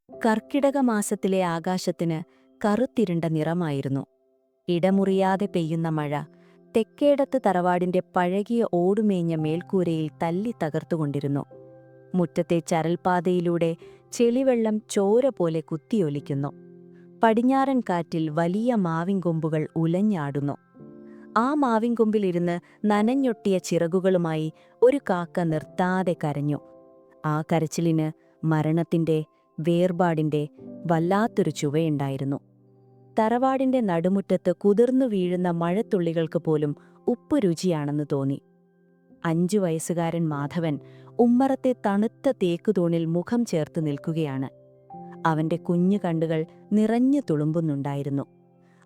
കർക്കിടക മാസത്തിലെ ആകാശത്തിന് കറുത്തിരുണ്ട നിറമായിരുന്നു. ഇടമുറിയാതെ പെയ്യുന്ന മഴ തെക്കേടത്ത് തറവാടിന്റെ പഴകിയ ഓടുമേഞ്ഞ മേൽക്കൂരയിൽ തല്ലി തകർത്തുകൊണ്ടിരുന്നു. മുറ്റത്തെ ചരൽപ്പാതയിലൂടെ ചെളിവെള്ളം ചോര പോലെ കുത്തിയൊലിക്കുന്നു. പടിഞ്ഞാറൻ കാറ്റിൽ വലിയ മാവിൻകൊമ്പുകൾ ഉലഞ്ഞാടുന്നു. ആ മാവിൻകൊമ്പിലിരുന്ന് നനഞ്ഞൊട്ടിയ ചിറകുകളുമായി ഒരു കാക്ക നിർത്താതെ കരഞ്ഞു. ആ കരച്ചിലിന് മരണത്തിന്റെ, വേർപാടിന്റെ വല്ലാത്തൊരു ചുവയുണ്ടായിരുന്നു. തറവാടിന്റെ നടുമുറ്റത്ത് കുതിർന്നു വീഴുന്ന മഴത്തുള്ളികൾക്ക് പോലും ഉപ്പ് രുചിയാണെന്ന് തോന്നി. 5 വയസ്സുകാരൻ മാധവൻ ഉമ്മറത്തെ തണുത്ത തേക്കുതൂണിൽ മുഖം ചേർത്ത് നിൽക്കുകയാണ്. അവന്റെ കുഞ്ഞു കണ്ണുകൾ നിറഞ്ഞു തുളുമ്പുന്നുണ്ടായിരുന്നു.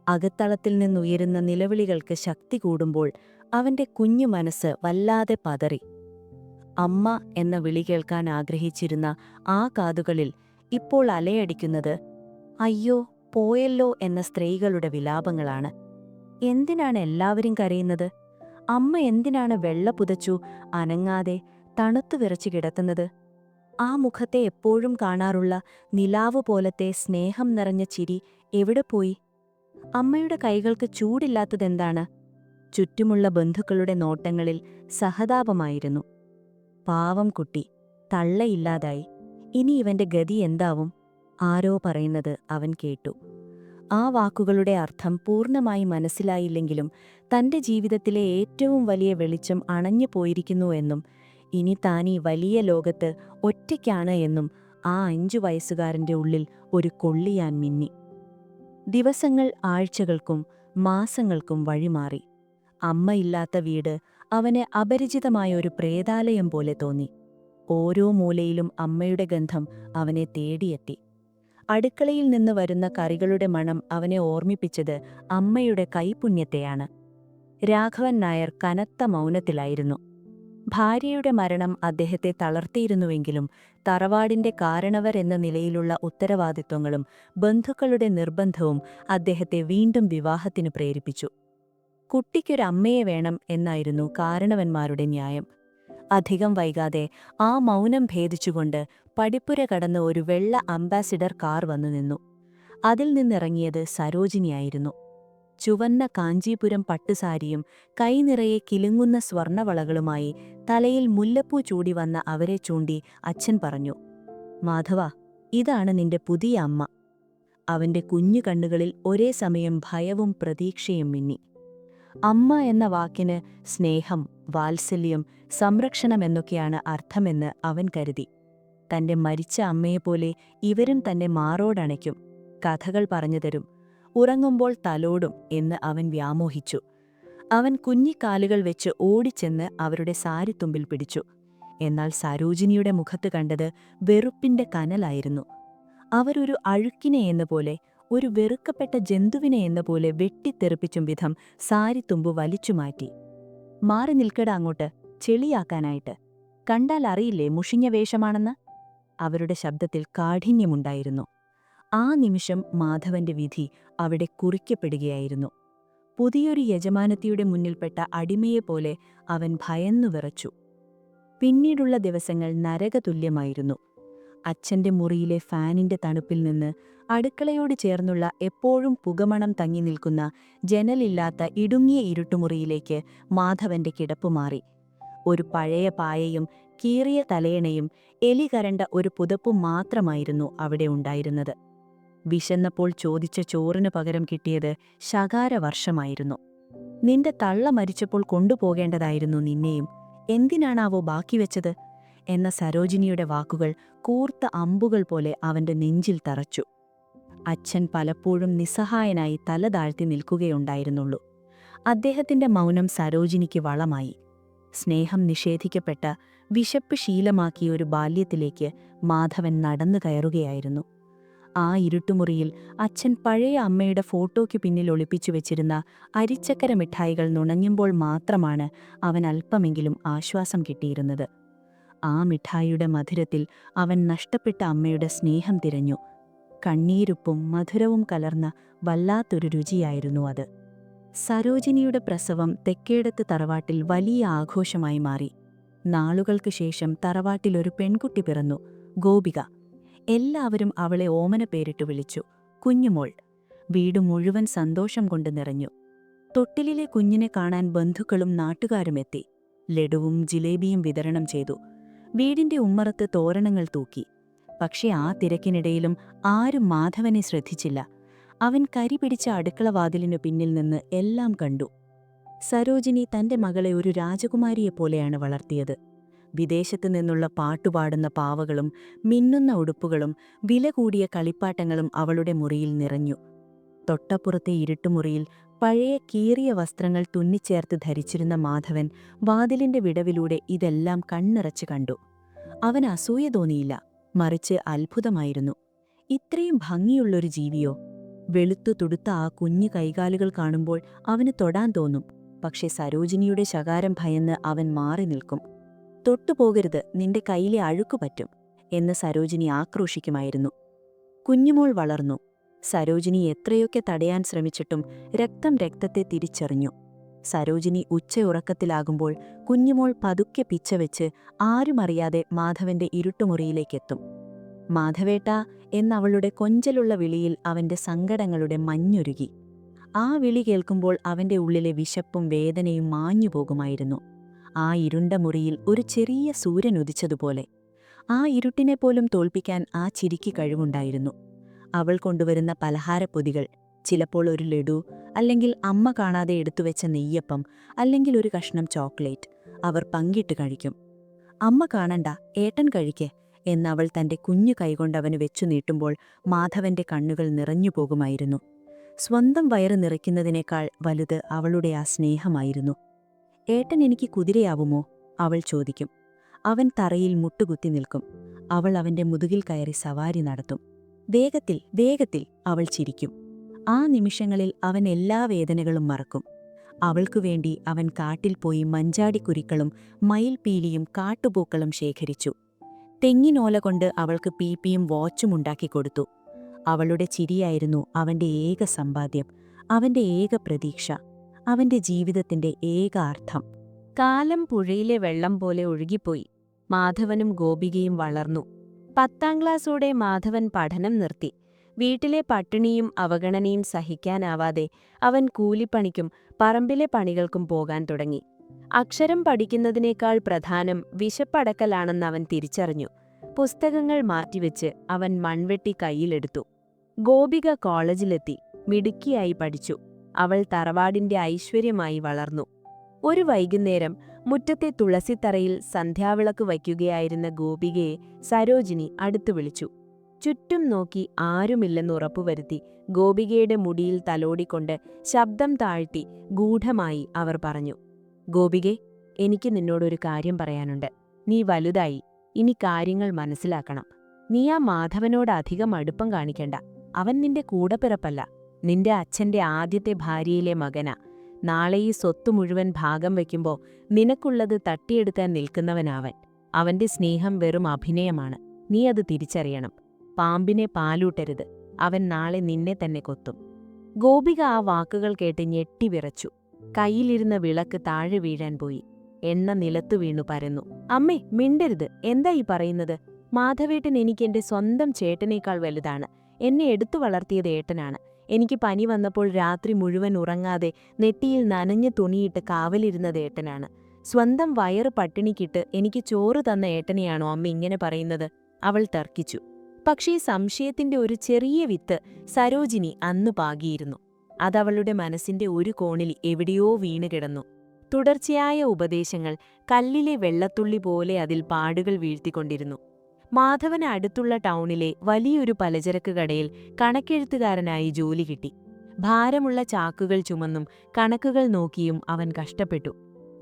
അകത്തളത്തിൽ നിന്നുയരുന്ന നിലവിളികൾക്ക് ശക്തി കൂടുമ്പോൾ അവന്റെ കുഞ്ഞു മനസ്സ് വല്ലാതെ പതറി. അമ്മ എന്ന വിളി കേൾക്കാൻ ആഗ്രഹിച്ചിരുന്ന ആ കാതുകളിൽ ഇപ്പോൾ അലയടിക്കുന്നത് അയ്യോ പോയല്ലോ എന്ന സ്ത്രീകളുടെ വിലാപങ്ങളാണ്. എന്തിനാണ് എല്ലാവരും കരയുന്നത്? അമ്മ എന്തിനാണ് വെള്ള പുതച്ചു അനങ്ങാതെ തണുത്തു വിറച്ചു കിടത്തുന്നത്? ആ മുഖത്തെ എപ്പോഴും കാണാറുള്ള നിലാവ് പോലത്തെ സ്നേഹം നിറഞ്ഞ ചിരി എവിടെ പോയി? അമ്മയുടെ കൈകൾക്ക് ചൂടില്ലാത്തതെന്താണ്? ചുറ്റുമുള്ള ബന്ധുക്കളുടെ നോട്ടങ്ങളിൽ സഹതാപമായിരുന്നു. പാവം കുട്ടി, തള്ളയില്ലാതായി. ഇനി ഇവന്റെ ഗതി എന്താവും? ആരോ പറയുന്നത് അവൻ കേട്ടു. ആ വാക്കുകളുടെ അർത്ഥം പൂർണ്ണമായി മനസ്സിലായില്ലെങ്കിലും തന്റെ ജീവിതത്തിലെ ഏറ്റവും വലിയ വെളിച്ചം അണഞ്ഞു പോയിരിക്കുന്നു എന്നും ഇനി താനീ വലിയ ലോകത്ത് ഒറ്റയ്ക്കാണ് എന്നും ആ 5 വയസ്സുകാരന്റെ ഉള്ളിൽ ഒരു കൊള്ളിയാൻ മിന്നി. ദിവസങ്ങൾ ആഴ്ചകൾക്കും മാസങ്ങൾക്കും വഴിമാറി. അമ്മയില്ലാത്ത വീട് അവന് അപരിചിതമായ ഒരു പ്രേതാലയം പോലെ തോന്നി. ഓരോ മൂലയിലും അമ്മയുടെ ഗന്ധം അവനെ തേടിയെത്തി. അടുക്കളയിൽ നിന്ന് വരുന്ന കറികളുടെ മണം അവനെ ഓർമ്മിപ്പിച്ചത് അമ്മയുടെ കൈപുണ്യത്തെയാണ്. രാഘവൻ നായർ കനത്ത മൗനത്തിലായിരുന്നു. ഭാര്യയുടെ മരണം അദ്ദേഹത്തെ തളർത്തിയിരുന്നുവെങ്കിലും തറവാടിന്റെ കാരണവർ എന്ന നിലയിലുള്ള ഉത്തരവാദിത്വങ്ങളും ബന്ധുക്കളുടെ നിർബന്ധവും അദ്ദേഹത്തെ വീണ്ടും വിവാഹത്തിന് പ്രേരിപ്പിച്ചു. കുട്ടിക്കൊരമ്മയെ വേണം എന്നായിരുന്നു കാരണവന്മാരുടെ ന്യായം. അധികം വൈകാതെ ആ മൗനം ഭേദിച്ചുകൊണ്ട് പടിപ്പുര കടന്ന് ഒരു വെള്ള അംബാസിഡർ കാർ വന്നു നിന്നു. അതിൽ നിന്നിറങ്ങിയത് സരോജിനിയായിരുന്നു. ചുവന്ന കാഞ്ചീപുരം പട്ടുസാരിയും കൈനിറയെ കിലുങ്ങുന്ന സ്വർണവളകളുമായി തലയിൽ മുല്ലപ്പൂ ചൂടി വന്ന അവരെ ചൂണ്ടി അച്ഛൻ പറഞ്ഞു, മാധവ, ഇതാണ് നിന്റെ പുതിയ അമ്മ. അവന്റെ കുഞ്ഞു കണ്ണുകളിൽ ഒരേ സമയം ഭയവും പ്രതീക്ഷയും മിന്നി. അമ്മ എന്ന വാക്കിന് സ്നേഹം, വാത്സല്യം, സംരക്ഷണം എന്നൊക്കെയാണ് അർത്ഥമെന്ന് അവൻ കരുതി. തന്റെ മരിച്ച അമ്മയെപ്പോലെ ഇവരും തന്നെ മാറോടണയ്ക്കും, കഥകൾ പറഞ്ഞുതരും, ഉറങ്ങുമ്പോൾ തലോടും എന്ന് അവൻ വ്യാമോഹിച്ചു. അവൻ കുഞ്ഞിക്കാലുകൾ വെച്ച് ഓടിച്ചെന്ന് അവരുടെ സാരിത്തുമ്പിൽ പിടിച്ചു. എന്നാൽ സരോജിനിയുടെ മുഖത്ത് കണ്ടത് വെറുപ്പിന്റെ കനലായിരുന്നു. അവരൊരു അഴുക്കിനെ എന്നപോലെ, ഒരു വെറുക്കപ്പെട്ട ജന്തുവിനെ എന്നപോലെ വെട്ടിത്തെറിപ്പിച്ചും വിധം സാരിത്തുമ്പ് വലിച്ചുമാറ്റി. മാറി നിൽക്കട അങ്ങോട്ട്, ചെളിയാക്കാനായിട്ട്. കണ്ടാൽ അറിയില്ലേ മുഷിഞ്ഞ വേഷമാണെന്ന്? അവരുടെ ശബ്ദത്തിൽ കാഠിന്യമുണ്ടായിരുന്നു. ആ നിമിഷം മാധവന്റെ വിധി അവിടെ കുറിക്കപ്പെടുകയായിരുന്നു. പുതിയൊരു യജമാനത്തിയുടെ മുന്നിൽപ്പെട്ട അടിമയെപ്പോലെ അവൻ ഭയന്നു വിറച്ചു. പിന്നീടുള്ള ദിവസങ്ങൾ നരകതുല്യമായിരുന്നു. അച്ഛന്റെ മുറിയിലെ ഫാനിന്റെ തണുപ്പിൽ നിന്ന് അടുക്കളയോട് ചേർന്നുള്ള എപ്പോഴും പുകമണം തങ്ങി നിൽക്കുന്ന ജനലില്ലാത്ത ഇടുങ്ങിയ ഇരുട്ടുമുറിയിലേക്ക് മാധവന്റെ കിടപ്പ് മാറി. ഒരു പഴയ പായയും കീറിയ തലയണയും എലി കരണ്ട ഒരു പുതപ്പും മാത്രമായിരുന്നു അവിടെ ഉണ്ടായിരുന്നത്. വിശന്നപ്പോൾ ചോദിച്ച ചോറിനു പകരം കിട്ടിയത് ശകാരവർഷമായിരുന്നു. നിന്റെ തള്ള മരിച്ചപ്പോൾ കൊണ്ടുപോകേണ്ടതായിരുന്നു നിന്നെയും, എന്തിനാണാവോ ബാക്കി വെച്ചത് എന്ന സരോജിനിയുടെ വാക്കുകൾ കൂർത്ത അമ്പുകൾ പോലെ അവന്റെ നെഞ്ചിൽ തറച്ചു. അച്ഛൻ പലപ്പോഴും നിസ്സഹായനായി തല താഴ്ത്തി നിൽക്കുകയുണ്ടായിരുന്നുള്ളൂ. അദ്ദേഹത്തിന്റെ മൗനം സരോജിനിക്ക് വളമായി. സ്നേഹം നിഷേധിക്കപ്പെട്ട, വിശപ്പ് ശീലമാക്കിയ ഒരു ബാല്യത്തിലേക്ക് മാധവൻ നടന്നു കയറുകയായിരുന്നു. ആ ഇരുട്ടുമുറിയിൽ അച്ഛൻ പഴയ അമ്മയുടെ ഫോട്ടോയ്ക്ക് പിന്നിൽ ഒളിപ്പിച്ചു വെച്ചിരുന്ന അരിച്ചക്കര മിഠായികൾ നുണഞ്ഞുമ്പോൾ മാത്രമാണ് അവൻ അല്പമെങ്കിലും ആശ്വാസം കിട്ടിയിരുന്നത്. ആ മിഠായിയുടെ മധുരത്തിൽ അവൻ നഷ്ടപ്പെട്ട അമ്മയുടെ സ്നേഹം തിരഞ്ഞു. കണ്ണീരുപ്പും മധുരവും കലർന്ന വല്ലാത്തൊരു രുചിയായിരുന്നു അത്. സരോജിനിയുടെ പ്രസവം തെക്കേടത്ത് തറവാട്ടിൽ വലിയ ആഘോഷമായി മാറി. നാളുകൾക്ക് ശേഷം തറവാട്ടിലൊരു പെൺകുട്ടി പിറന്നു, ഗോപിക. എല്ലാവരും അവളെ ഓമന പേരിട്ടു വിളിച്ചു, കുഞ്ഞുമോൾ. വീട് മുഴുവൻ സന്തോഷം കൊണ്ട് നിറഞ്ഞു. തൊട്ടിലിലെ കുഞ്ഞിനെ കാണാൻ ബന്ധുക്കളും നാട്ടുകാരുമെത്തി. ലഡുവും ജിലേബിയും വിതരണം ചെയ്തു. വീടിന്റെ ഉമ്മറത്ത് തോരണങ്ങൾ തൂക്കി. പക്ഷേ ആ തിരക്കിനിടയിലും ആരും മാധവനെ ശ്രദ്ധിച്ചില്ല. അവൻ കരി പിടിച്ച അടുക്കളവാതിലിനു പിന്നിൽ നിന്ന് എല്ലാം കണ്ടു. സരോജിനി തന്റെ മകളെ ഒരു രാജകുമാരിയെപ്പോലെയാണ് വളർത്തിയത്. വിദേശത്തു നിന്നുള്ള പാട്ടുപാടുന്ന പാവകളും മിന്നുന്ന ഉടുപ്പുകളും വില കൂടിയ കളിപ്പാട്ടങ്ങളും അവളുടെ മുറിയിൽ നിറഞ്ഞു. തൊട്ടപ്പുറത്തെ ഇരുട്ടുമുറിയിൽ പഴയ കീറിയ വസ്ത്രങ്ങൾ തുന്നിച്ചേർത്ത് ധരിച്ചിരുന്ന മാധവൻ വാതിലിന്റെ വിടവിലൂടെ ഇതെല്ലാം കണ്ണിറച്ചു കണ്ടു. അവന് അസൂയ തോന്നിയില്ല, മറിച്ച് അത്ഭുതമായിരുന്നു. ഇത്രയും ഭംഗിയുള്ളൊരു ജീവിയോ? വെളുത്തു തുടുത്ത ആ കുഞ്ഞു കൈകാലുകൾ കാണുമ്പോൾ അവന് തൊടാൻ തോന്നും. പക്ഷെ സരോജിനിയുടെ ശകാരം ഭയന്ന് അവൻ മാറി നിൽക്കും. തൊട്ടുപോകരുത്, നിന്റെ കൈയിലെ അഴുക്കു പറ്റും എന്ന് സരോജിനി ആക്രോശിക്കുമായിരുന്നു. കുഞ്ഞുമോൾ വളർന്നു. സരോജിനി എത്രയൊക്കെ തടയാൻ ശ്രമിച്ചിട്ടും രക്തത്തെ തിരിച്ചറിഞ്ഞു. സരോജിനി ഉച്ചയുറക്കത്തിലാകുമ്പോൾ കുഞ്ഞുമോൾ പതുക്കെ പിച്ചവെച്ച് ആരുമറിയാതെ മാധവന്റെ ഇരുട്ടുമുറിയിലേക്കെത്തും. മാധവേട്ടാ എന്നവളുടെ കൊഞ്ചലുള്ള വിളിയിൽ അവന്റെ സങ്കടങ്ങളുടെ മഞ്ഞുരുകി. ആ വിളി കേൾക്കുമ്പോൾ അവന്റെ ഉള്ളിലെ വിശപ്പും വേദനയും മാഞ്ഞുപോകുമായിരുന്നു. ആ ഇരുണ്ട മുറിയിൽ ഒരു ചെറിയ സൂര്യൻ ഉദിച്ചതുപോലെ. ആ ഇരുട്ടിനെപ്പോലും തോൽപ്പിക്കാൻ ആ ചിരിക്ക് കഴിവുണ്ടായിരുന്നു. അവൾ കൊണ്ടുവരുന്ന പലഹാരപ്പൊതികൾ, ചിലപ്പോൾ ഒരു ലഡു, അല്ലെങ്കിൽ അമ്മ കാണാതെ എടുത്തുവെച്ച നെയ്യപ്പം, അല്ലെങ്കിൽ ഒരു കഷ്ണം ചോക്ലേറ്റ്, അവർ പങ്കിട്ട് കഴിക്കും. അമ്മ കാണണ്ട, ഏട്ടൻ കഴിക്കേ എന്നവൾ തന്റെ കുഞ്ഞു കൈകൊണ്ടവന് വെച്ചു നീട്ടുമ്പോൾ മാധവന്റെ കണ്ണുകൾ നിറഞ്ഞുപോകുമായിരുന്നു. സ്വന്തം വയറ് നിറയ്ക്കുന്നതിനേക്കാൾ വലുത് അവളുടെ ആ സ്നേഹമായിരുന്നു. ഏട്ടൻ എനിക്ക് കുതിരയാവുമോ? അവൾ ചോദിക്കും. അവൻ തറയിൽ മുട്ടുകുത്തി നിൽക്കും. അവൾ അവന്റെ മുതുകിൽ കയറി സവാരി നടത്തും. വേഗത്തിൽ വേഗത്തിൽ, അവൾ ചിരിക്കും. ആ നിമിഷങ്ങളിൽ അവൻ എല്ലാ വേദനകളും മറക്കും. അവൾക്കുവേണ്ടി അവൻ കാട്ടിൽ പോയി മഞ്ചാടിക്കുരുക്കളും മയിൽപീലിയും കാട്ടുപൂക്കളും ശേഖരിച്ചു. തെങ്ങിനോല കൊണ്ട് അവൾക്ക് പീപ്പിയും വാച്ചും ഉണ്ടാക്കിക്കൊടുത്തു. അവളുടെ ചിരിയായിരുന്നു അവന്റെ ഏക സമ്പാദ്യം, അവന്റെ ഏക പ്രതീക്ഷ, അവന്റെ ജീവിതത്തിന്റെ ഏക അർത്ഥം. കാലം പുഴയിലെ വെള്ളം പോലെ ഒഴുകിപ്പോയി. മാധവനും ഗോപികയും വളർന്നു. 10ാം ക്ലാസ്സോടെ മാധവൻ പഠനം നിർത്തി. വീട്ടിലെ പട്ടിണിയും അവഗണനയും സഹിക്കാനാവാതെ അവൻ കൂലിപ്പണിക്കും പറമ്പിലെ പണികൾക്കും പോകാൻ തുടങ്ങി. അക്ഷരം പഠിക്കുന്നതിനേക്കാൾ പ്രധാനം വിശപ്പടക്കലാണെന്ന് അവൻ തിരിച്ചറിഞ്ഞു. പുസ്തകങ്ങൾ മാറ്റിവെച്ച് അവൻ മൺവെട്ടി കയ്യിലെടുത്തു. ഗോപിക കോളേജിലെത്തി. മിടുക്കിയായി പഠിച്ചു. അവൾ തറവാടിന്റെ ഐശ്വര്യമായി വളർന്നു. ഒരു വൈകുന്നേരം മുറ്റത്തെ തുളസിത്തറയിൽ സന്ധ്യാവിളക്ക് വയ്ക്കുകയായിരുന്ന ഗോപികയെ സരോജിനി അടുത്തു വിളിച്ചു. ചുറ്റും നോക്കി ആരുമില്ലെന്ന് ഉറപ്പുവരുത്തി ഗോപികയുടെ മുടിയിൽ തലോടിക്കൊണ്ട് ശബ്ദം താഴ്ത്തി ഗൂഢമായി അവർ പറഞ്ഞു, ഗോപികെ, എനിക്ക് നിന്നോടൊരു കാര്യം പറയാനുണ്ട്. നീ വലുതായി, ഇനി കാര്യങ്ങൾ മനസ്സിലാക്കണം. നീ ആ മാധവനോട് അധികം അടുപ്പം കാണിക്കണ്ട. അവൻ നിന്റെ കൂടപ്പിറപ്പല്ല, നിന്റെ അച്ഛന്റെ ആദ്യത്തെ ഭാര്യയിലെ മകനാ. നാളെ ഈ സ്വത്ത് മുഴുവൻ ഭാഗം വയ്ക്കുമ്പോൾ നിനക്കുള്ളത് തട്ടിയെടുക്കാൻ നിൽക്കുന്നവനാവൻ. അവന്റെ സ്നേഹം വെറും അഭിനയമാണ്. നീ അത് തിരിച്ചറിയണം. പാമ്പിനെ പാലൂട്ടരുത്, അവൻ നാളെ നിന്നെ തന്നെ കൊത്തും. ഗോപിക ആ വാക്കുകൾ കേട്ട് ഞെട്ടിവിറച്ചു. കയ്യിലിരുന്ന വിളക്ക് താഴെ വീഴാൻ പോയി. എണ്ണ നിലത്തു വീണു പരന്നു. അമ്മേ, മിണ്ടരുത്, എന്താ ഈ പറയുന്നത്? മാധവേട്ടൻ എനിക്കെന്റെ സ്വന്തം ചേട്ടനേക്കാൾ വലുതാണ്. എന്നെ എടുത്തു വളർത്തിയത് ഏട്ടനാണ്. എനിക്ക് പനി വന്നപ്പോൾ രാത്രി മുഴുവൻ ഉറങ്ങാതെ നെറ്റിയിൽ നനഞ്ഞ തുണിയിട്ട് കാവലിരുന്നത് ഏട്ടനാണ്. സ്വന്തം വയറ് പട്ടിണിക്കിട്ട് എനിക്ക് ചോറ് തന്ന ഏട്ടനെയാണോ അമ്മ ഇങ്ങനെ പറയുന്നത്? അവൾ തർക്കിച്ചു. പക്ഷേ സംശയത്തിന്റെ ഒരു ചെറിയ വിത്ത് സരോജിനി അന്ന് പാകിയിരുന്നു. അതവളുടെ മനസ്സിന്റെ ഒരു കോണിൽ എവിടെയോ വീണുകിടന്നു. തുടർച്ചയായ ഉപദേശങ്ങൾ കല്ലിലെ വെള്ളത്തുള്ളി പോലെ അതിൽ പാടുകൾ വീഴ്ത്തിക്കൊണ്ടിരുന്നു. മാധവന് അടുത്തുള്ള ടൗണിലെ വലിയൊരു പലചരക്ക് കടയിൽ കണക്കെഴുത്തുകാരനായി ജോലി കിട്ടി. ഭാരമുള്ള ചാക്കുകൾ ചുമന്നും കണക്കുകൾ നോക്കിയും അവൻ കഷ്ടപ്പെട്ടു.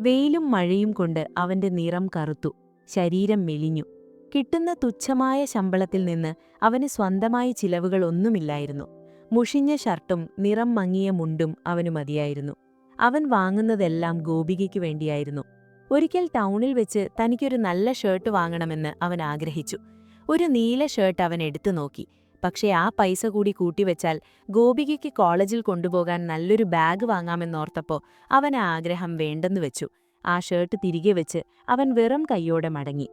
വെയിലും മഴയും കൊണ്ട് അവന്റെ നിറം കറുത്തു, ശരീരം മെലിഞ്ഞു. കിട്ടുന്ന തുച്ഛമായ ശമ്പളത്തിൽ നിന്ന് അവന് സ്വന്തമായി ചിലവുകൾ ഒന്നുമില്ലായിരുന്നു. മുഷിഞ്ഞ ഷർട്ടും നിറം മങ്ങിയ മുണ്ടും അവനു മതിയായിരുന്നു. അവൻ വാങ്ങുന്നതെല്ലാം ഗോപികയ്ക്കു വേണ്ടിയായിരുന്നു. ഒരിക്കൽ ടൗണിൽ വെച്ച് തനിക്കൊരു നല്ല ഷർട്ട് വാങ്ങണമെന്ന് അവൻ ആഗ്രഹിച്ചു. ഒരു നീല ഷർട്ട് അവൻ എടുത്തു നോക്കി. പക്ഷേ ആ പൈസ കൂടി കൂട്ടിവെച്ചാൽ ഗോപികയ്ക്ക് കോളേജിൽ കൊണ്ടുപോകാൻ നല്ലൊരു ബാഗ് വാങ്ങാമെന്നോർത്തപ്പോൾ അവൻ ആ ആഗ്രഹം വേണ്ടെന്നു വെച്ചു. ആ ഷർട്ട് തിരികെ വെച്ച് അവൻ വെറും കൈയോടെ മടങ്ങി.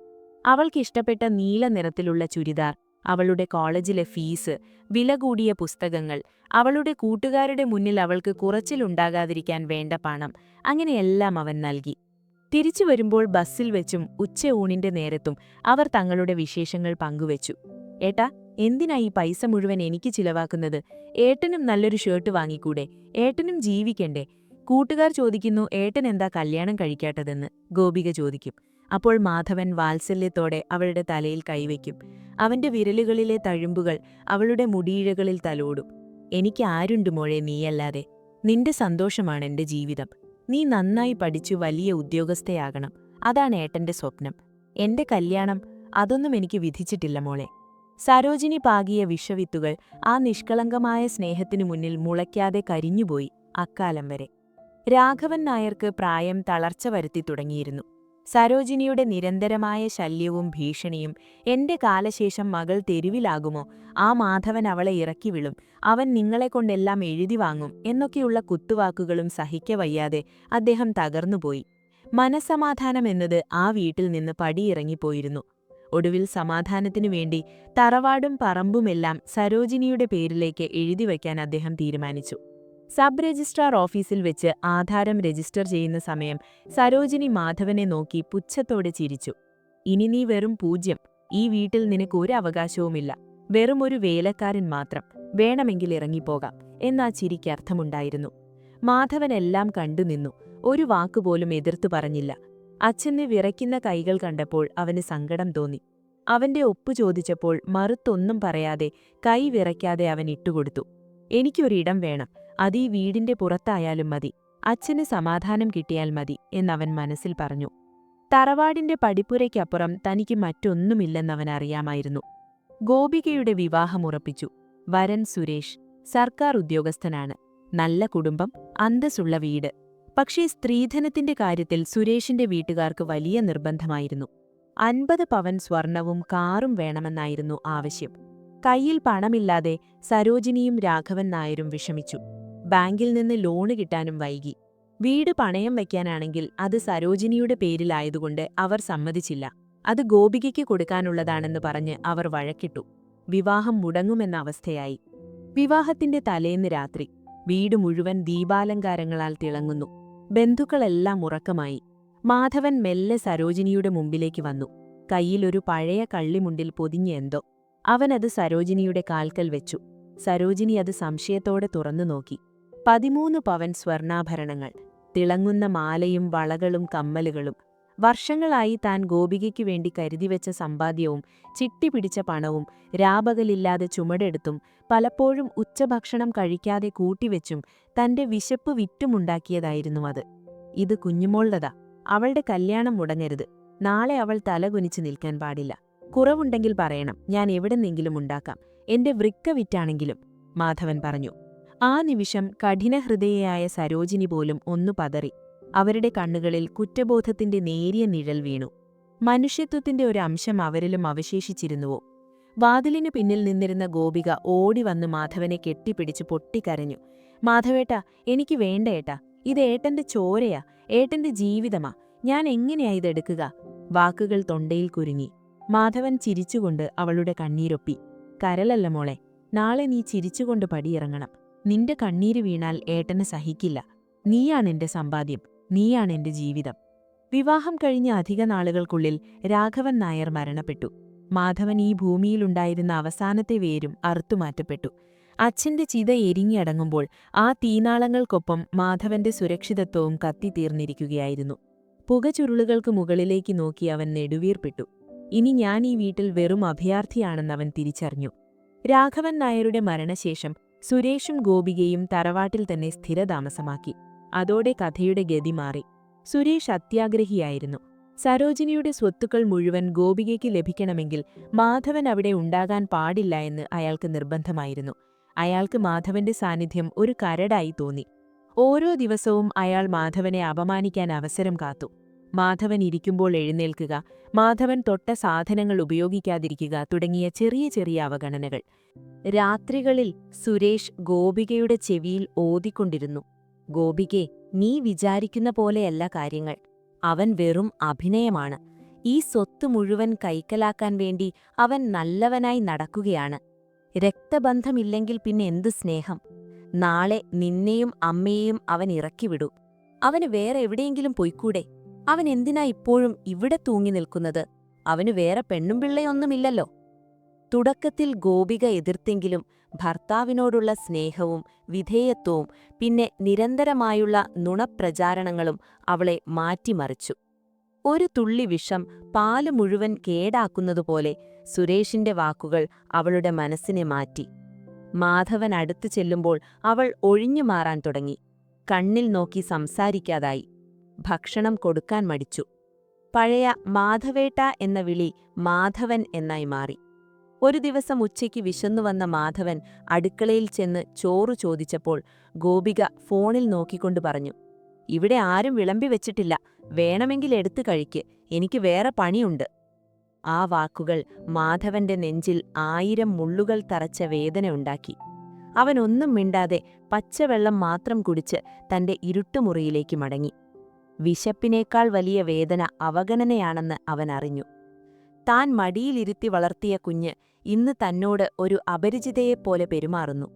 അവൾക്കിഷ്ടപ്പെട്ട നീല നിറത്തിലുള്ള ചുരിദാർ അവളുടെ കോളേജിലെ ഫീസ്, വില കൂടിയ പുസ്തകങ്ങൾ, അവളുടെ കൂട്ടുകാരുടെ മുന്നിൽ അവൾക്ക് കുറച്ചിലുണ്ടാകാതിരിക്കാൻ വേണ്ട പണം, അങ്ങനെയെല്ലാം അവൻ നൽകി. തിരിച്ചു വരുമ്പോൾ ബസ്സിൽ വെച്ചും ഉച്ചയൂണിന്റെ നേരത്തും അവർ തങ്ങളുടെ വിശേഷങ്ങൾ പങ്കുവച്ചു. ഏട്ടാ, എന്തിനാ ഈ പൈസ മുഴുവൻ എനിക്ക് ചിലവാക്കുന്നത്? ഏട്ടനും നല്ലൊരു ഷർട്ട് വാങ്ങിക്കൂടെ? ഏട്ടനും ജീവിക്കണ്ടേ? കൂട്ടുകാർ ചോദിക്കുന്നു, ഏട്ടൻ എന്താ കല്യാണം കഴിക്കാത്തതെന്ന് ഗോപിക ചോദിക്കും. അപ്പോൾ മാധവൻ വാത്സല്യത്തോടെ അവളുടെ തലയിൽ കൈവയ്ക്കും. അവന്റെ വിരലുകളിലെ തഴുമ്പുകൾ അവളുടെ മുടിയിഴകളിൽ തലോടും. എനിക്ക് ആരുണ്ട് മോളെ നീയല്ലാതെ? നിന്റെ സന്തോഷമാണെന്റെ ജീവിതം. നീ നന്നായി പഠിച്ചു വലിയ ഉദ്യോഗസ്ഥയാകണം. അതാണ് ഏട്ടന്റെ സ്വപ്നം. എന്റെ കല്യാണം, അതൊന്നും എനിക്ക് വിധിച്ചിട്ടില്ല മോളെ. സരോജിനി പാകിയ വിഷവിത്തുകൾ ആ നിഷ്കളങ്കമായ സ്നേഹത്തിനു മുന്നിൽ മുളയ്ക്കാതെ കരിഞ്ഞുപോയി അക്കാലം വരെ. രാഘവൻ നായർക്ക് പ്രായം തളർച്ച വരുത്തി തുടങ്ങിയിരുന്നു. സരോജിനിയുടെ നിരന്തരമായ ശല്യവും ഭീഷണിയും, എന്റെ കാലശേഷം മകൾ തെരുവിലാകുമോ, ആ മാധവൻ അവളെ ഇറക്കി വിളും, അവൻ നിങ്ങളെക്കൊണ്ടെല്ലാം എഴുതി വാങ്ങും എന്നൊക്കെയുള്ള കുത്തുവാക്കുകളും സഹിക്കവയ്യാതെ അദ്ദേഹം തകർന്നുപോയി. മനസ്സമാധാനം എന്നത് ആ വീട്ടിൽ നിന്ന് പടിയിറങ്ങിപ്പോയിരുന്നു. ഒടുവിൽ സമാധാനത്തിനു വേണ്ടി തറവാടും പറമ്പുമെല്ലാം സരോജിനിയുടെ പേരിലേക്ക് എഴുതിവയ്ക്കാൻ അദ്ദേഹം തീരുമാനിച്ചു. സബ് രജിസ്ട്രാർ ഓഫീസിൽ വെച്ച് ആധാരം രജിസ്റ്റർ ചെയ്യുന്ന സമയം സരോജിനി മാധവനെ നോക്കി പുച്ഛത്തോടെ ചിരിച്ചു. ഇനി നീ വെറും 0. ഈ വീട്ടിൽ നിനക്ക് ഒരു അവകാശവുമില്ല. വെറും ഒരു വേലക്കാരൻ മാത്രം. വേണമെങ്കിൽ ഇറങ്ങിപ്പോകാം എന്നാ ചിരിക്ക് അർത്ഥമുണ്ടായിരുന്നു. മാധവനെല്ലാം കണ്ടുനിന്നു. ഒരു വാക്കുപോലും എതിർത്തു പറഞ്ഞില്ല. അച്ഛന് വിറയ്ക്കുന്ന കൈകൾ കണ്ടപ്പോൾ അവന് സങ്കടം തോന്നി. അവന്റെ ഒപ്പു ചോദിച്ചപ്പോൾ മറുത്തൊന്നും പറയാതെ കൈ വിറയ്ക്കാതെ അവൻ ഇട്ടുകൊടുത്തു. എനിക്കൊരിടം വേണം. അതീ വീടിന്റെ പുറത്തായാലും മതി. അച്ഛന് സമാധാനം കിട്ടിയാൽ മതി എന്നവൻ മനസ്സിൽ പറഞ്ഞു. തറവാടിന്റെ പടിപ്പുരയ്ക്കപ്പുറം തനിക്ക് മറ്റൊന്നുമില്ലെന്നവനറിയാമായിരുന്നു. ഗോപികയുടെ വിവാഹമുറപ്പിച്ചു. വരൻ സുരേഷ്, സർക്കാർ ഉദ്യോഗസ്ഥനാണ്. നല്ല കുടുംബം, അന്തസ്സുള്ള വീട്. പക്ഷേ സ്ത്രീധനത്തിന്റെ കാര്യത്തിൽ സുരേഷിന്റെ വീട്ടുകാർക്ക് വലിയ നിർബന്ധമായിരുന്നു. 50 പവൻ സ്വർണവും കാറും വേണമെന്നായിരുന്നു ആവശ്യം. കയ്യിൽ പണമില്ലാതെ സരോജിനിയും രാഘവൻ നായരും വിഷമിച്ചു. ബാങ്കിൽ നിന്ന് ലോണ് കിട്ടാനും വൈകി. വീട് പണയം വയ്ക്കാനാണെങ്കിൽ അത് സരോജിനിയുടെ പേരിലായതുകൊണ്ട് അവർ സമ്മതിച്ചില്ല. അത് ഗോപികയ്ക്ക് കൊടുക്കാനുള്ളതാണെന്ന് പറഞ്ഞ് അവർ വഴക്കിട്ടു. വിവാഹം മുടങ്ങുമെന്ന അവസ്ഥയായി. വിവാഹത്തിന്റെ തലേന്ന് രാത്രി വീട് മുഴുവൻ ദീപാലങ്കാരങ്ങളാൽ തിളങ്ങുന്നു. ബന്ധുക്കളെല്ലാം ഉറക്കമായി. മാധവൻ മെല്ലെ സരോജിനിയുടെ മുമ്പിലേക്ക് വന്നു. കയ്യിലൊരു പഴയ കള്ളിമുണ്ടിൽ പൊതിഞ്ഞ എന്തോ. അവനത് സരോജിനിയുടെ കാൽക്കൽ വെച്ചു. സരോജിനി അത് സംശയത്തോടെ തുറന്നു നോക്കി. 13 പവൻ സ്വർണാഭരണങ്ങൾ, തിളങ്ങുന്ന മാലയും വളകളും കമ്മലുകളും. വർഷങ്ങളായി താൻ ഗോപികയ്ക്കു വേണ്ടി കരുതിവെച്ച സമ്പാദ്യവും ചിട്ടിപിടിച്ച പണവും രാപകലില്ലാതെ ചുമടെടുത്തും പലപ്പോഴും ഉച്ചഭക്ഷണം കഴിക്കാതെ കൂട്ടിവെച്ചും തന്റെ വിശപ്പ് വിറ്റുമുണ്ടാക്കിയതായിരുന്നു അത്. ഇത് കുഞ്ഞുമോളുടേതാ. അവളുടെ കല്യാണം മുടങ്ങരുത്. നാളെ അവൾ തലകുനിച്ചു നിൽക്കാൻ പാടില്ല. കുറവുണ്ടെങ്കിൽ പറയണം, ഞാൻ എവിടെന്നെങ്കിലും ഉണ്ടാക്കാം. എന്റെ വൃക്ക വിറ്റാണെങ്കിലും, മാധവൻ പറഞ്ഞു. ആ നിമിഷം കഠിനഹൃദയയായ സരോജിനി പോലും ഒന്നു പതറി. അവരുടെ കണ്ണുകളിൽ കുറ്റബോധത്തിന്റെ നേരിയ നിഴൽ വീണു. മനുഷ്യത്വത്തിന്റെ ഒരു അംശം അവരിലും അവശേഷിച്ചിരുന്നുവോ? വാതിലിനു പിന്നിൽ നിന്നിരുന്ന ഗോപിക ഓടിവന്ന് മാധവനെ കെട്ടിപ്പിടിച്ച് പൊട്ടിക്കരഞ്ഞു. മാധവേട്ടാ, എനിക്ക് വേണ്ട ഏട്ടാ. ഇത് ഏട്ടന്റെ ചോരയാ, ഏട്ടന്റെ ജീവിതമാ. ഞാൻ എങ്ങനെയാ ഇതെടുക്കുക? വാക്കുകൾ തൊണ്ടയിൽ കുരുങ്ങി. മാധവൻ ചിരിച്ചുകൊണ്ട് അവളുടെ കണ്ണീരൊപ്പി. കരലല്ല മോളെ, നാളെ നീ ചിരിച്ചുകൊണ്ട് പടിയിറങ്ങണം. നിന്റെ കണ്ണീര് വീണാൽ ഏട്ടന് സഹിക്കില്ല. നീയാണെന്റെ സമ്പാദ്യം, നീയാണെന്റെ ജീവിതം. വിവാഹം കഴിഞ്ഞ അധിക നാളുകൾക്കുള്ളിൽ രാഘവൻ നായർ മരണപ്പെട്ടു. മാധവൻ ഈ ഭൂമിയിലുണ്ടായിരുന്ന അവസാനത്തെ വേരും അറുത്തുമാറ്റപ്പെട്ടു. അച്ഛന്റെ ചിത എരിഞ്ഞടങ്ങുമ്പോൾ ആ തീനാളങ്ങൾക്കൊപ്പം മാധവന്റെ സുരക്ഷിതത്വവും കത്തിത്തീർന്നിരിക്കുകയായിരുന്നു. പുകചുരുളുകൾക്ക് മുകളിലേക്ക് നോക്കി അവൻ നെടുവീർപ്പിട്ടു. ഇനി ഞാൻ ഈ വീട്ടിൽ വെറും അഭയാർത്ഥിയാണെന്നവൻ തിരിച്ചറിഞ്ഞു. രാഘവൻ നായരുടെ മരണശേഷം സുരേഷും ഗോപികയും തറവാട്ടിൽ തന്നെ സ്ഥിരതാമസമാക്കി. അതോടെ കഥയുടെ ഗതി മാറി. സുരേഷ് അത്യാഗ്രഹിയായിരുന്നു. സരോജിനിയുടെ സ്വത്തുക്കൾ മുഴുവൻ ഗോപികയ്ക്ക് ലഭിക്കണമെങ്കിൽ മാധവൻ അവിടെ ഉണ്ടാകാൻ പാടില്ല എന്ന് അയാൾക്ക് നിർബന്ധമായിരുന്നു. അയാൾക്ക് മാധവന്റെ സാന്നിധ്യം ഒരു കരടായി തോന്നി. ഓരോ ദിവസവും അയാൾ മാധവനെ അപമാനിക്കാൻ അവസരം കാത്തു. മാധവൻ ഇരിക്കുമ്പോൾ എഴുന്നേൽക്കുക, മാധവൻ തൊട്ട സാധനങ്ങൾ ഉപയോഗിക്കാതിരിക്കുക തുടങ്ങിയ ചെറിയ ചെറിയ അവഗണനകൾ. രാത്രികളിൽ സുരേഷ് ഗോപികയുടെ ചെവിയിൽ ഓതിക്കൊണ്ടിരുന്നു. ഗോപികേ, നീ വിചാരിക്കുന്ന പോലെയല്ല കാര്യങ്ങൾ. അവൻ വെറും അഭിനയമാണ്. ഈ സ്വത്ത് മുഴുവൻ കൈക്കലാക്കാൻ വേണ്ടി അവൻ നല്ലവനായി നടക്കുകയാണ്. രക്തബന്ധമില്ലെങ്കിൽ പിന്നെ എന്ത് സ്നേഹം? നാളെ നിന്നെയും അമ്മയെയും അവൻ ഇറക്കിവിടൂ. അവന് വേറെ എവിടെയെങ്കിലും പൊയ്ക്കൂടെ? അവൻ എന്തിനാ ഇപ്പോഴും ഇവിടെ തൂങ്ങി നിൽക്കുന്നത്? അവന് വേറെ പെണ്ണും പിള്ളയൊന്നുമില്ലല്ലോ. തുടക്കത്തിൽ ഗോപിക എതിർത്തെങ്കിലും ഭർത്താവിനോടുള്ള സ്നേഹവും വിധേയത്വവും പിന്നെ നിരന്തരമായുള്ള നുണപ്രചാരണങ്ങളും അവളെ മാറ്റിമറിച്ചു. ഒരു തുള്ളി വിഷം പാല് മുഴുവൻ കേടാക്കുന്നതുപോലെ സുരേഷിന്റെ വാക്കുകൾ അവളുടെ മനസ്സിനെ മാറ്റി. മാധവൻ അടുത്തു ചെല്ലുമ്പോൾ അവൾ ഒഴിഞ്ഞു മാറാൻ തുടങ്ങി. കണ്ണിൽ നോക്കി സംസാരിക്കാതായി. ഭക്ഷണം കൊടുക്കാൻ മടിച്ചു. പഴയ മാധവേട്ട എന്ന വിളി മാധവൻ എന്നായി മാറി. ഒരു ദിവസം ഉച്ചയ്ക്ക് വിശന്നുവന്ന മാധവൻ അടുക്കളയിൽ ചെന്ന് ചോറു ചോദിച്ചപ്പോൾ ഗോപിക ഫോണിൽ നോക്കിക്കൊണ്ട് പറഞ്ഞു, "ഇവിടെ ആരും വിളമ്പി വെച്ചിട്ടില്ല, വേണമെങ്കിൽ എടുത്തു കഴിക്ക്, എനിക്ക് വേറെ പണിയുണ്ട്." ആ വാക്കുകൾ മാധവന്റെ നെഞ്ചിൽ 1000 മുള്ളുകൾ തറച്ച വേദനയുണ്ടാക്കി. അവനൊന്നും മിണ്ടാതെ പച്ചവെള്ളം മാത്രം കുടിച്ച് തന്റെ ഇരുട്ടുമുറിയിലേക്ക് മടങ്ങി. വിശപ്പിനേക്കാൾ വലിയ വേദന അവഗണനയാണെന്ന് അവൻ അറിഞ്ഞു. താൻ മടിയിലിരുത്തി വളർത്തിയ കുഞ്ഞ് ഇന്ന് തന്നോട് ഒരു അപരിചിതയെപ്പോലെ പെരുമാറുന്നു.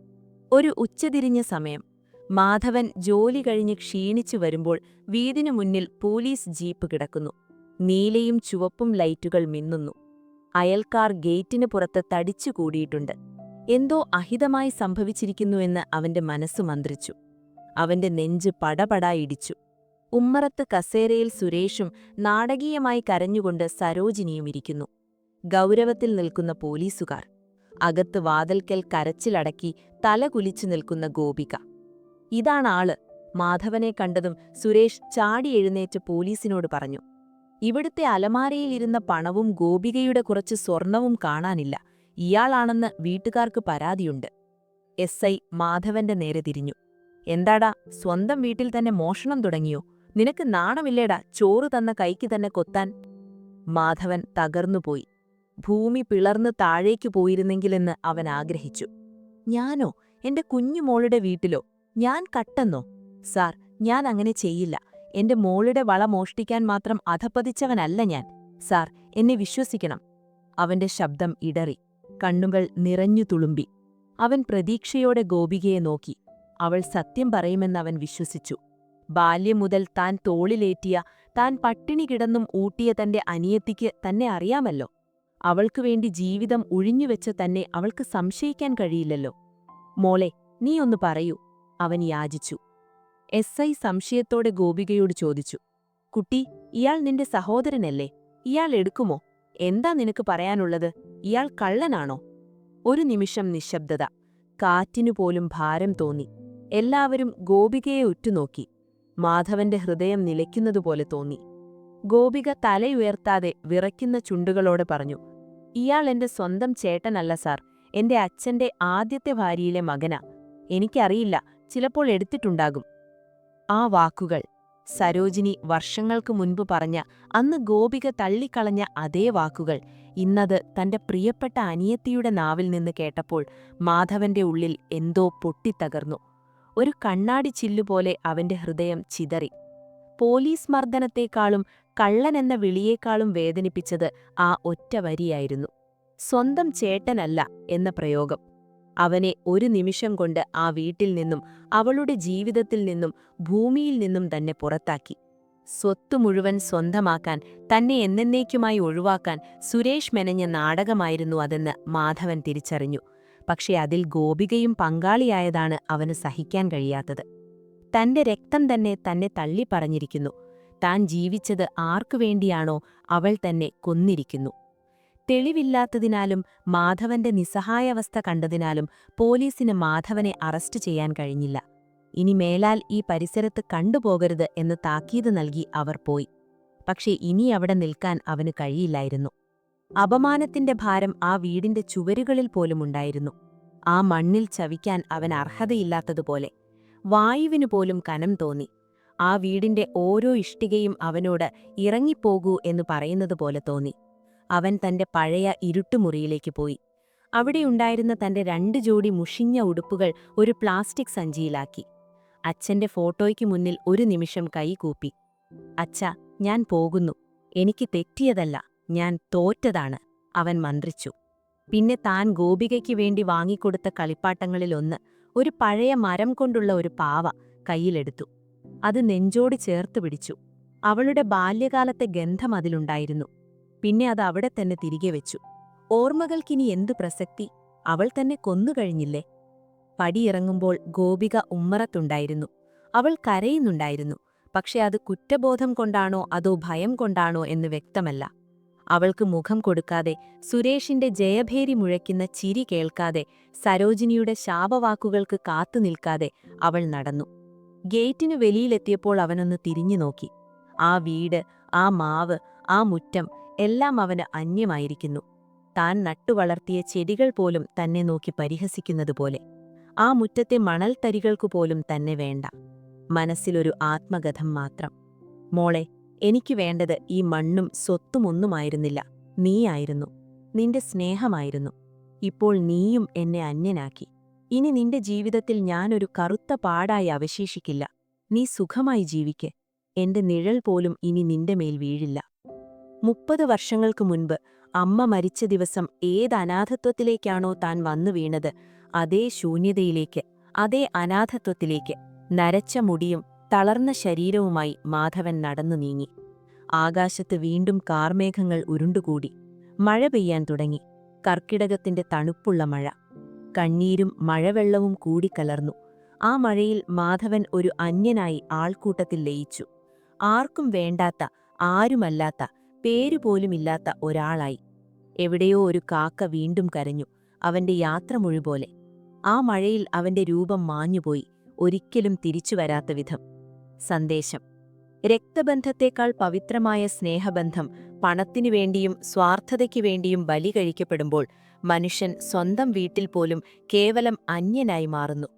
ഒരു ഉച്ചതിരിഞ്ഞ സമയം മാധവൻ ജോലി കഴിഞ്ഞ് ക്ഷീണിച്ചു വരുമ്പോൾ വീടിനു മുന്നിൽ പോലീസ് ജീപ്പ് കിടക്കുന്നു. നീലയും ചുവപ്പും ലൈറ്റുകൾ മിന്നുന്നു. അയൽക്കാർ ഗേറ്റിന് പുറത്ത് തടിച്ചുകൂടിയിട്ടുണ്ട്. എന്തോ അഹിതമായി സംഭവിച്ചിരിക്കുന്നുവെന്ന് അവന്റെ മനസ്സ് മന്ത്രിച്ചു. അവന്റെ നെഞ്ച് പടപടാ ഇടിച്ചു. ഉമ്മറത്ത് കസേരയിൽ സുരേഷും നാടകീയമായി കരഞ്ഞുകൊണ്ട് സരോജിനിയും ഇരിക്കുന്നു. ഗൗരവത്തിൽ നിൽക്കുന്ന പോലീസുകാർ. അകത്ത് വാതിൽക്കൽ കരച്ചിലടക്കി തല കുലിച്ചു നിൽക്കുന്ന ഗോപിക. ഇതാണാള്. മാധവനെ കണ്ടതും സുരേഷ് ചാടി എഴുന്നേറ്റ് പോലീസിനോട് പറഞ്ഞു. ഇവിടുത്തെ അലമാരയിലിരുന്ന പണവും ഗോപികയുടെ കുറച്ച് സ്വർണവും കാണാനില്ല. ഇയാളാണെന്ന് വീട്ടുകാർക്ക് പരാതിയുണ്ട്. SI മാധവന്റെ നേരെ തിരിഞ്ഞു. "എന്താടാ, സ്വന്തം വീട്ടിൽ തന്നെ മോഷണം തുടങ്ങിയോ? നിനക്ക് നാണമില്ലേടാ ചോറ് തന്ന കൈക്ക് തന്നെ കൊത്താൻ?" മാധവൻ തകർന്നുപോയി. ഭൂമി പിളർന്ന് താഴേക്കു പോയിരുന്നെങ്കിലെന്ന് അവൻ ആഗ്രഹിച്ചു. "ഞാനോ? എന്റെ കുഞ്ഞുമോളുടെ വീട്ടിലോ? ഞാൻ കട്ടെന്നോ? സാർ, ഞാൻ അങ്ങനെ ചെയ്യില്ല. എന്റെ മോളുടെ വള മോഷ്ടിക്കാൻ മാത്രം അധപ്പതിച്ചവനല്ല ഞാൻ. സാർ, എന്നെ വിശ്വസിക്കണം." അവന്റെ ശബ്ദം ഇടറി. കണ്ണുകൾ നിറഞ്ഞു തുളുമ്പി. അവൻ പ്രതീക്ഷയോടെ ഗോപികയെ നോക്കി. അവൾ സത്യം പറയുമെന്നവൻ വിശ്വസിച്ചു. ബാല്യം മുതൽ താൻ തോളിലേറ്റിയ, താൻ പട്ടിണി കിടന്നും ഊട്ടിയ തന്റെ അനിയത്തിക്ക് തന്നെ അറിയാമല്ലോ. അവൾക്കുവേണ്ടി ജീവിതം ഉഴിഞ്ഞുവെച്ച തന്നെ അവൾക്ക് സംശയിക്കാൻ കഴിയില്ലല്ലോ. "മോളെ, നീ ഒന്ന് പറയൂ," അവൻ യാചിച്ചു. SI സംശയത്തോടെ ഗോപികയോട് ചോദിച്ചു. "കുട്ടി, ഇയാൾ നിന്റെ സഹോദരനല്ലേ? ഇയാൾ എടുക്കുമോ? എന്താ നിനക്ക് പറയാനുള്ളത്? ഇയാൾ കള്ളനാണോ?" ഒരു നിമിഷം നിശബ്ദത. കാറ്റിനുപോലും ഭാരം തോന്നി. എല്ലാവരും ഗോപികയെ ഉറ്റുനോക്കി. മാധവന്റെ ഹൃദയം നിലയ്ക്കുന്നതുപോലെ തോന്നി. ഗോപിക തലയുയർത്താതെ വിറയ്ക്കുന്ന ചുണ്ടുകളോടെ പറഞ്ഞു, "ഇയാൾ എന്റെ സ്വന്തം ചേട്ടനല്ല സാർ. എന്റെ അച്ഛന്റെ ആദ്യത്തെ ഭാര്യയിലെ മകനാ. എനിക്കറിയില്ല, ചിലപ്പോൾ എടുത്തിട്ടുണ്ടാകും." ആ വാക്കുകൾ സരോജിനി വർഷങ്ങൾക്ക് മുൻപ് പറഞ്ഞ, അന്ന് ഗോപിക തള്ളിക്കളഞ്ഞ അതേ വാക്കുകൾ ഇന്നത് തന്റെ പ്രിയപ്പെട്ട അനിയത്തിയുടെ നാവിൽ നിന്ന് കേട്ടപ്പോൾ മാധവന്റെ ഉള്ളിൽ എന്തോ പൊട്ടിത്തകർന്നു. ഒരു കണ്ണാടി ചില്ലുപോലെ അവന്റെ ഹൃദയം ചിതറി. പോലീസ് മർദ്ദനത്തേക്കാളും കള്ളനെന്ന വിളിയേക്കാളും വേദനിപ്പിച്ചത് ആ ഒറ്റ വരിയായിരുന്നു. സ്വന്തം ചേട്ടനല്ല എന്ന പ്രയോഗം. അവനെ ഒരു നിമിഷം കൊണ്ട് ആ വീട്ടിൽ നിന്നും, അവളുടെ ജീവിതത്തിൽ നിന്നും, ഭൂമിയിൽ നിന്നും തന്നെ പുറത്താക്കി. സ്വത്തു മുഴുവൻ സ്വന്തമാക്കാൻ, തന്നെ എന്നേക്കുമായി ഒഴിവാക്കാൻ സുരേഷ് മെനഞ്ഞ നാടകമായിരുന്നു അതെന്ന് മാധവൻ തിരിച്ചറിഞ്ഞു. പക്ഷേ അതിൽ ഗോപികയും പങ്കാളിയായതാണ് അവന് സഹിക്കാൻ കഴിയാത്തത്. തന്റെ രക്തം തന്നെ തന്നെ തള്ളിപ്പറഞ്ഞിരിക്കുന്നു. താൻ ജീവിച്ചത് ആർക്കുവേണ്ടിയാണോ അവൾ തന്നെ കൊന്നിരിക്കുന്നു. തെളിവില്ലാത്തതിനാലും മാധവന്റെ നിസ്സഹായാവസ്ഥ കണ്ടതിനാലും പോലീസിന് മാധവനെ അറസ്റ്റ് ചെയ്യാൻ കഴിഞ്ഞില്ല. ഇനി മേലാൽ ഈ പരിസരത്ത് കണ്ടുപോകരുത് എന്ന് താക്കീത് നൽകി അവർ പോയി. പക്ഷേ ഇനി അവിടെ നിൽക്കാൻ അവന് കഴിയില്ലായിരുന്നു. അപമാനത്തിന്റെ ഭാരം ആ വീടിന്റെ ചുവരുകളിൽ പോലുമുണ്ടായിരുന്നു. ആ മണ്ണിൽ ചവിക്കാൻ അവൻ അർഹതയില്ലാത്തതുപോലെ. വായുവിനു പോലും കനം തോന്നി. ആ വീടിന്റെ ഓരോ ഇഷ്ടികയും അവനോട് ഇറങ്ങിപ്പോകൂ എന്ന് പറയുന്നതുപോലെ തോന്നി. അവൻ തന്റെ പഴയ ഇരുട്ടുമുറിയിലേക്ക് പോയി. അവിടെയുണ്ടായിരുന്ന തന്റെ 2 ജോഡി മുഷിഞ്ഞ ഉടുപ്പുകൾ ഒരു പ്ലാസ്റ്റിക് സഞ്ചിയിലാക്കി. അച്ഛന്റെ ഫോട്ടോയ്ക്ക് മുന്നിൽ ഒരു നിമിഷം കൈകൂപ്പി. "അച്ഛാ, ഞാൻ പോകുന്നു. എനിക്ക് തെറ്റിയതല്ല, ഞാൻ തോറ്റതാണ്, അവൻ മന്ത്രിച്ചു. പിന്നെ താൻ ഗോപികയ്ക്ക് വേണ്ടി വാങ്ങിക്കൊടുത്ത കളിപ്പാട്ടങ്ങളിലൊന്ന്, ഒരു പഴയ മരം കൊണ്ടുള്ള ഒരു പാവ, കയ്യിലെടുത്തു. അത് നെഞ്ചോട് ചേർത്ത് പിടിച്ചു. അവളുടെ ബാല്യകാലത്തെ ഗന്ധം അതിലുണ്ടായിരുന്നു. പിന്നെ അത് അവിടെ തന്നെ തിരികെ വെച്ചു. ഓർമ്മകൾക്കിനി എന്തു പ്രസക്തി? അവൾ തന്നെ കൊന്നുകഴിഞ്ഞില്ലേ? പടിയിറങ്ങുമ്പോൾ ഗോപിക ഉമ്മറത്തുണ്ടായിരുന്നു. അവൾ കരയുന്നുണ്ടായിരുന്നു. പക്ഷെ അത് കുറ്റബോധം കൊണ്ടാണോ അതോ ഭയം കൊണ്ടാണോ എന്ന് വ്യക്തമല്ല. അവൾക്ക് മുഖം കൊടുക്കാതെ, സുരേഷിന്റെ ജയഭേരി മുഴയ്ക്കുന്ന ചിരി കേൾക്കാതെ, സരോജിനിയുടെ ശാപവാക്കുകൾക്ക് കാത്തുനിൽക്കാതെ അവൾ നടന്നു. ഗേറ്റിനു വെളിയിലെത്തിയപ്പോൾ അവനൊന്ന് തിരിഞ്ഞു നോക്കി. ആ വീട്, ആ മാവ്, ആ മുറ്റം എല്ലാം അവന് അന്യമായിരിക്കുന്നു. താൻ നട്ടുവളർത്തിയ ചെടികൾ പോലും തന്നെ നോക്കി പരിഹസിക്കുന്നതുപോലെ. ആ മുറ്റത്തെ മണൽത്തരികൾക്കുപോലും തന്നെ വേണ്ട. മനസ്സിലൊരു ആത്മഗതം മാത്രം. മോളെ, എനിക്ക് വേണ്ടത് ഈ മണ്ണും സ്വത്തുമൊന്നുമായിരുന്നില്ല, നീയായിരുന്നു. നിന്റെ സ്നേഹമായിരുന്നു. ഇപ്പോൾ നീയും എന്നെ അന്യനാക്കി. ഇനി നിന്റെ ജീവിതത്തിൽ ഞാനൊരു കറുത്ത പാടായി അവശേഷിക്കില്ല. നീ സുഖമായി ജീവിക്ക്. എന്റെ നിഴൽ പോലും ഇനി നിന്റെ മേൽ വീഴില്ല. 30 വർഷങ്ങൾക്ക് മുൻപ് അമ്മ മരിച്ച ദിവസം ഏത് അനാഥത്വത്തിലേക്കാണോ താൻ വന്നു വീണത്, അതേ ശൂന്യതയിലേക്ക്, അതേ അനാഥത്വത്തിലേക്ക്. നരച്ച മുടിയും തളർന്ന ശരീരവുമായി മാധവൻ നടന്നു നീങ്ങി. ആകാശത്ത് വീണ്ടും കാർമേഘങ്ങൾ ഉരുണ്ടുകൂടി. മഴ പെയ്യാൻ തുടങ്ങി. കർക്കിടകത്തിന്റെ തണുപ്പുള്ള മഴ. കണ്ണീരും മഴവെള്ളവും കൂടിക്കലർന്നു. ആ മഴയിൽ മാധവൻ ഒരു അന്യനായി ആൾക്കൂട്ടത്തിൽ ലയിച്ചു. ആർക്കും വേണ്ടാത്ത, ആരുമല്ലാത്ത, പേരുപോലുമില്ലാത്ത ഒരാളായി. എവിടെയോ ഒരു കാക്ക വീണ്ടും കരഞ്ഞു, അവന്റെ യാത്ര മുഴുപോലെ. ആ മഴയിൽ അവന്റെ രൂപം മാഞ്ഞുപോയി, ഒരിക്കലും തിരിച്ചുവരാത്ത വിധം. സന്ദേശം: രക്തബന്ധത്തേക്കാൾ പവിത്രമായ സ്നേഹബന്ധം പണത്തിനു വേണ്ടിയും സ്വാർത്ഥതയ്ക്കു വേണ്ടിയും ബലി കഴിക്കപ്പെടുമ്പോൾ മനുഷ്യൻ സ്വന്തം വീട്ടിൽ പോലും കേവലം അന്യനായി മാറുന്നു.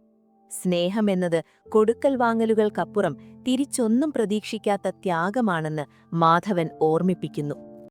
സ്നേഹമെന്നത് കൊടുക്കൽ വാങ്ങലുകൾക്കപ്പുറം തിരിച്ചൊന്നും പ്രതീക്ഷിക്കാത്ത ത്യാഗമാണെന്ന് മാധവൻ ഓർമ്മിപ്പിക്കുന്നു.